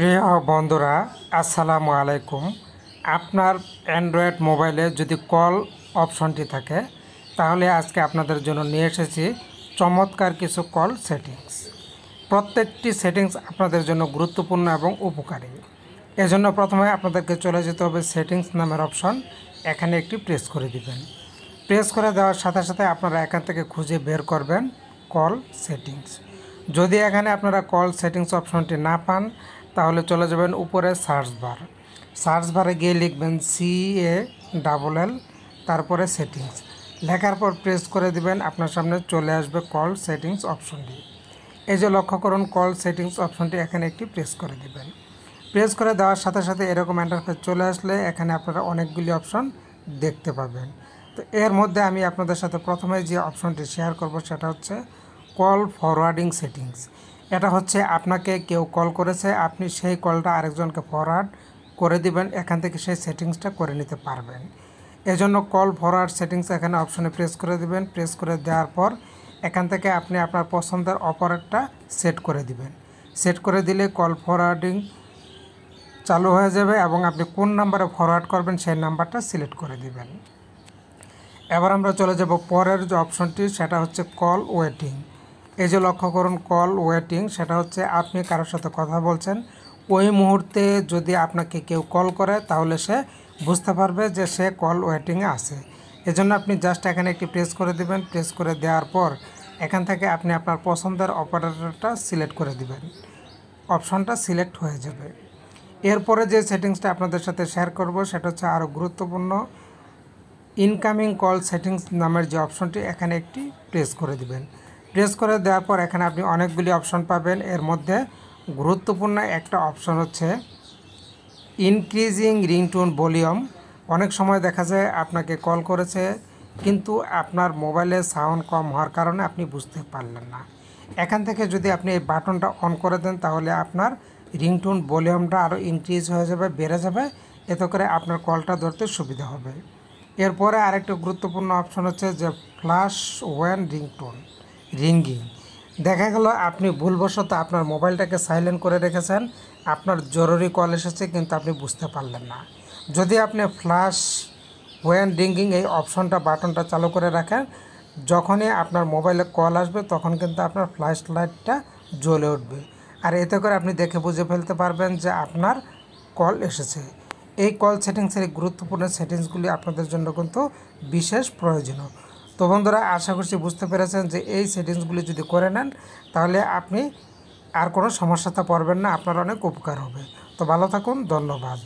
প্রিয় বন্ধুরা, আসসালামু আলাইকুম। আপনার অ্যান্ড্রয়েড মোবাইলে যদি কল অপশনটি থাকে, তাহলে আজকে আপনাদের জন্য নিয়ে এসেছি চমৎকার কিছু কল সেটিংস। প্রত্যেকটি সেটিংস আপনাদের জন্য গুরুত্বপূর্ণ এবং উপকারী। এজন্য প্রথমে আপনাদেরকে চলে যেতে হবে সেটিংস নামের অপশন। এখানে একটি প্রেস করে দিবেন। প্রেস করে দেওয়ার সাথে সাথে আপনারা এখান থেকে খুঁজে বের করবেন কল সেটিংস। যদি এখানে আপনারা কল সেটিংস অপশনটি না পান, তাহলে চলে যাবেন উপরে সার্চ বারে গিয়ে লিখবেন CALL, তারপরে সেটিংস লেখার পর প্রেস করে দিবেন। আপনার সামনে চলে আসবে কল সেটিংস অপশনটি। এই যে লক্ষ্য করুন, কল সেটিংস অপশনটি এখানে একটি প্রেস করে দিবেন। প্রেস করে দেওয়ার সাথে সাথে এরকম ইন্টারফেস চলে আসলে এখানে আপনারা অনেকগুলি অপশন দেখতে পাবেন। তো এর মধ্যে আমি আপনাদের সাথে প্রথমে যে অপশনটি শেয়ার করব সেটা হচ্ছে কল ফরওয়ার্ডিং সেটিংস। এটা হচ্ছে আপনাকে কেউ কল করেছে, আপনি সেই কলটা আরেকজনকে ফরওয়ার্ড করে দিবেন, এখান থেকে সেই সেটিংসটা করে নিতে পারবেন। এজন্য কল ফরওয়ার্ড সেটিংস এখানে অপশনে প্রেস করে দিবেন। প্রেস করে দেওয়ার পর এখান থেকে আপনি আপনার পছন্দের অপারেটরটা সেট করে দিবেন। সেট করে দিলে কল ফরওয়ার্ডিং চালু হয়ে যাবে এবং আপনি কোন নাম্বারে ফরওয়ার্ড করবেন সেই নাম্বারটা সিলেক্ট করে দিবেন। এবার আমরা চলে যাব পরের যে অপশনটি, সেটা হচ্ছে কল ওয়েটিং। এই যে লক্ষ্য করুন, কল ওয়েটিং সেটা হচ্ছে আপনি কারোর সাথে কথা বলছেন, ওই মুহূর্তে যদি আপনাকে কেউ কল করে তাহলে সে বুঝতে পারবে যে সে কল ওয়েটিংয়ে আছে। এজন্য আপনি জাস্ট এখানে একটি প্রেস করে দিবেন। প্রেস করে দেওয়ার পর এখান থেকে আপনি আপনার পছন্দের অপারেটরটা সিলেক্ট করে দিবেন। অপশনটা সিলেক্ট হয়ে যাবে। এরপরে যে সেটিংসটা আপনাদের সাথে শেয়ার করব সেটা হচ্ছে আরও গুরুত্বপূর্ণ ইনকামিং কল সেটিংস নামের যে অপশনটি, এখানে একটি প্রেস করে দিবেন। প্রেস করে দেওয়ার পর এখানে আপনি অনেকগুলি অপশন পাবেন। এর মধ্যে গুরুত্বপূর্ণ একটা অপশন হচ্ছে ইনক্রিজিং রিংটোন ভলিউম। অনেক সময় দেখা যায় আপনাকে কল করেছে কিন্তু আপনার মোবাইলে সাউন্ড কম হওয়ার কারণে আপনি বুঝতে পারলেন না। এখান থেকে যদি আপনি এই বাটনটা অন করে দেন তাহলে আপনার রিংটোন ভলিউমটা আরও ইনক্রিজ হয়ে যাবে, বেড়ে যাবে। এতে করে আপনার কলটা ধরতে সুবিধা হবে। এরপরে আরেকটা গুরুত্বপূর্ণ অপশন হচ্ছে যে ফ্ল্যাশ ওয়েন রিঙ্গিং। দেখা গেল আপনি ভুলবশত আপনার মোবাইলটাকে সাইলেন্ট করে রেখেছেন, আপনার জরুরি কল এসেছে কিন্তু আপনি বুঝতে পারলেন না। যদি আপনি ফ্ল্যাশ ওয়েন রিঙ্গিং এই অপশনটা বাটনটা চালু করে রাখেন, যখনই আপনার মোবাইলে কল আসবে তখন কিন্তু আপনার ফ্ল্যাশ লাইটটা জ্বলে উঠবে। আর এতে করে আপনি দেখে বুঝে ফেলতে পারবেন যে আপনার কল এসেছে। এই কল সেটিংসের গুরুত্বপূর্ণ সেটিংসগুলি আপনাদের জন্য কিন্তু বিশেষ প্রয়োজনীয়। তো বন্ধুরা, আশা করছি বুঝতে পেরেছেন যে এই সেটিংসগুলি যদি করে নেন তাহলে আপনি আর কোনো সমস্যাতে পড়বেন না, আপনার অনেক উপকার হবে। তো ভালো থাকুন, ধন্যবাদ।